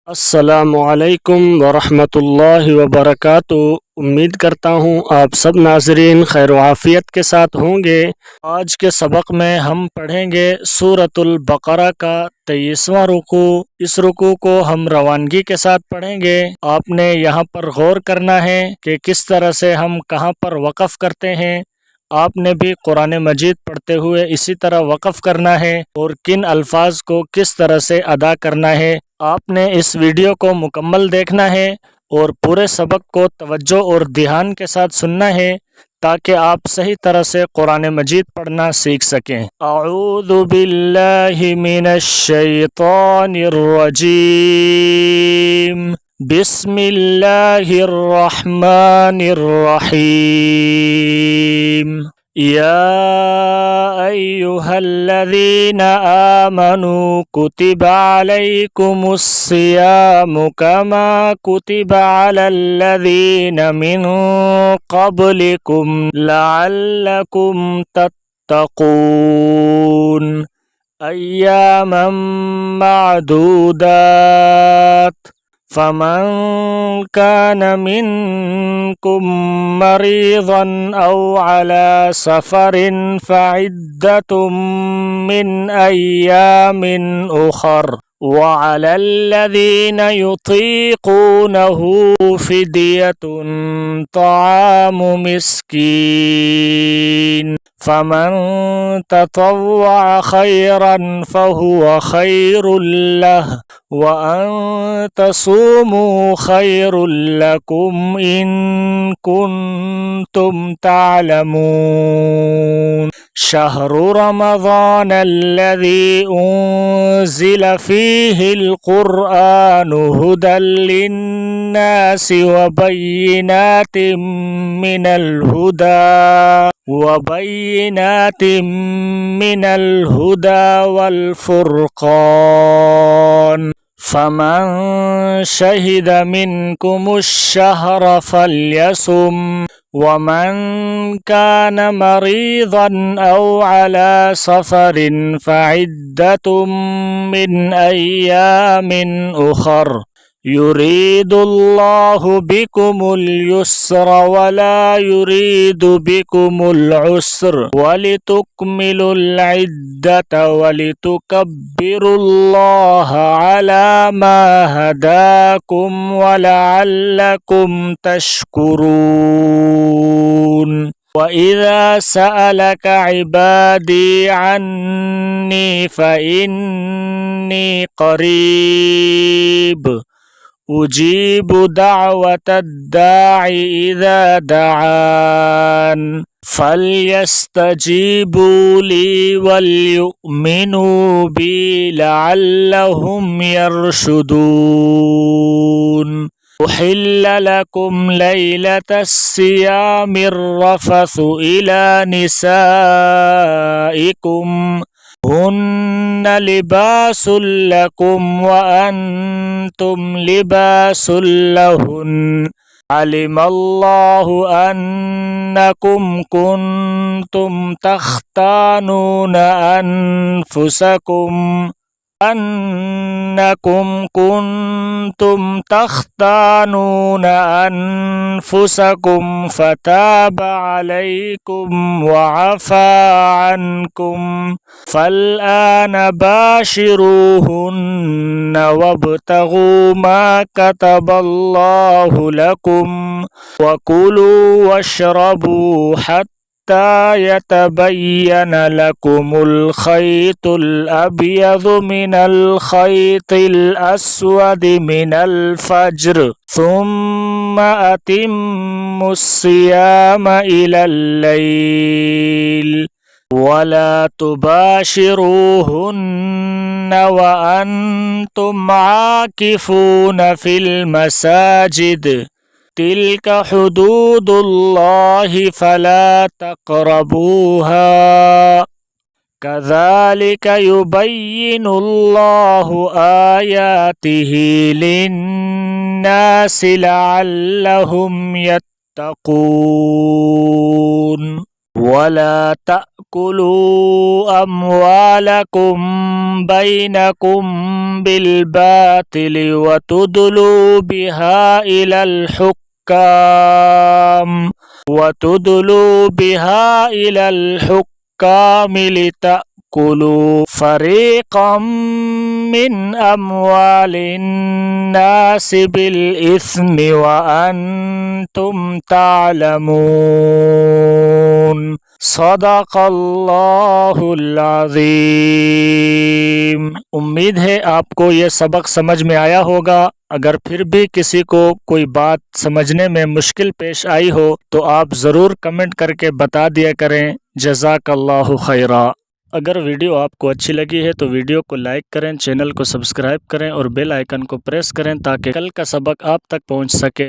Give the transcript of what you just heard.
अस्सलामुअलैकुम वरहमतुल्लाहि वबरकातुहू। उम्मीद करता हूँ आप सब नाजरीन खैर आफियत के साथ होंगे। आज के सबक में हम पढ़ेंगे सूरतुल बकरा का 23वां रुकू। इस रुकू को हम रवानगी के साथ पढ़ेंगे। आपने यहाँ पर गौर करना है कि किस तरह से हम कहाँ पर वक़फ़ करते हैं। आपने भी कुरान मजीद पढ़ते हुए इसी तरह वक़फ़ करना है और किन अल्फाज को किस तरह से अदा करना है। आपने इस वीडियो को मुकम्मल देखना है और पूरे सबक को तवज्जो और ध्यान के साथ सुनना है ताकि आप सही तरह से कुरान मजीद पढ़ना सीख सकें। अऊज़ु बिल्लाहि मिनश शैतानिर रजीम। बिस्मिल्लाहिर रहमानिर रहीम। या अय्युहल्लज़ीना आमनू कुतिबा अलैकुमुस्सियामु कमा कुतिबा अलल्लज़ीना मिन क़ब्लिकुम लअल्लकुम तत्तक़ून अय्यामम मअदूदात। फमन कान मिनकुम मरीज़न औ अला सफरिन फ़इद्दतुम मिन अय्यामिन उख़र वअलल्लज़ीना युतीक़ूनहु फ़िद्यतुन तआमु मिस्कीन। फमन ततव्वअ खैरन फहुव खैरुल लह व अन तसूमू खैरुल लकुम इन कुन्तुम तालमून। शहरु रमज़ान अल्लज़ी उन्ज़िल फ़ीहिल क़ुरआनु हुदल लिन्नासि व बय्यिनातिम मिनल हुदा वल फ़ुरक़ान। फमन शहिद मिनकुमुश शहर फ़ल्यसुम वमन कान मरीज़न औ अला सफरिन फ़इद्दतुम मिन अय्यामिन उख़र युरीदुल्लाहु बिकुमुल युस्र वला युरीदु बिकुमुल उस्र वलितुकमिलुल इद्दत वलितुकब्बिरुल्लाह अला मा हदाकुम वलअल्लकुम तशकुरून। वइज़ा सअलक इबादी अन्नी फ़इन्नी क़रीब उजीबु दाअवतद्दाइ इज़ा दआन फ़ल्यस्तजीबू ली वलयुमिनू बी लअल्लहुम यरशुदून। उहिल्ल लकुम लैलतस्सियामिर रफ़सु इला निसाइकुम हुन्ना लिबासुल लकुम व अंतुम लिबासुल लहुन। अलिमल्लाहु अन्नकुम कुन्तुम तख्तानूना अनफुसकुम फताब अलैकुम वअफ़ा अन्कुम फ़ल्आन बाशिरूहुन्न वब्तगू मा कतबल्लाहु लकुम वकुलू वश्रबू हत्ता यतबय्यन लकुमुल खैतुल अब्यदु मिनल खैतिल अस्वदि मिनल फ़ज्र सुम्मा अतिम्मुस्सियाम इलल लैल वला तुबाशिरूहुन्न व अंतुम आकिफून फिल मसाजिद तिल्क हुदूदुल्लाहि फला तक़रबूहा कज़ालिक युबय्यिनुल्लाहु आयातिहि लिन्नासि लअल्लहुम यत्तक़ून। वला तअकुलू अम्वालकुम बैनकुम بالباطل وتدلوا بها إلى الحكام لتأكلوا فريقا من أموال الناس بالإثم وأنتم تعلمون صدق اللہ العظیم۔ امید ہے آپ کو یہ سبق سمجھ میں آیا ہوگا۔ اگر پھر بھی کسی کو کوئی بات سمجھنے میں مشکل پیش آئی ہو تو آپ ضرور کمنٹ کر کے بتا دیا کریں۔ جزاک اللہ خیرا۔ اگر ویڈیو آپ کو اچھی لگی ہے تو ویڈیو کو لائک کریں، چینل کو سبسکرائب کریں اور بیل آئیکن کو پریس کریں تاکہ کل کا سبق آپ تک پہنچ سکے۔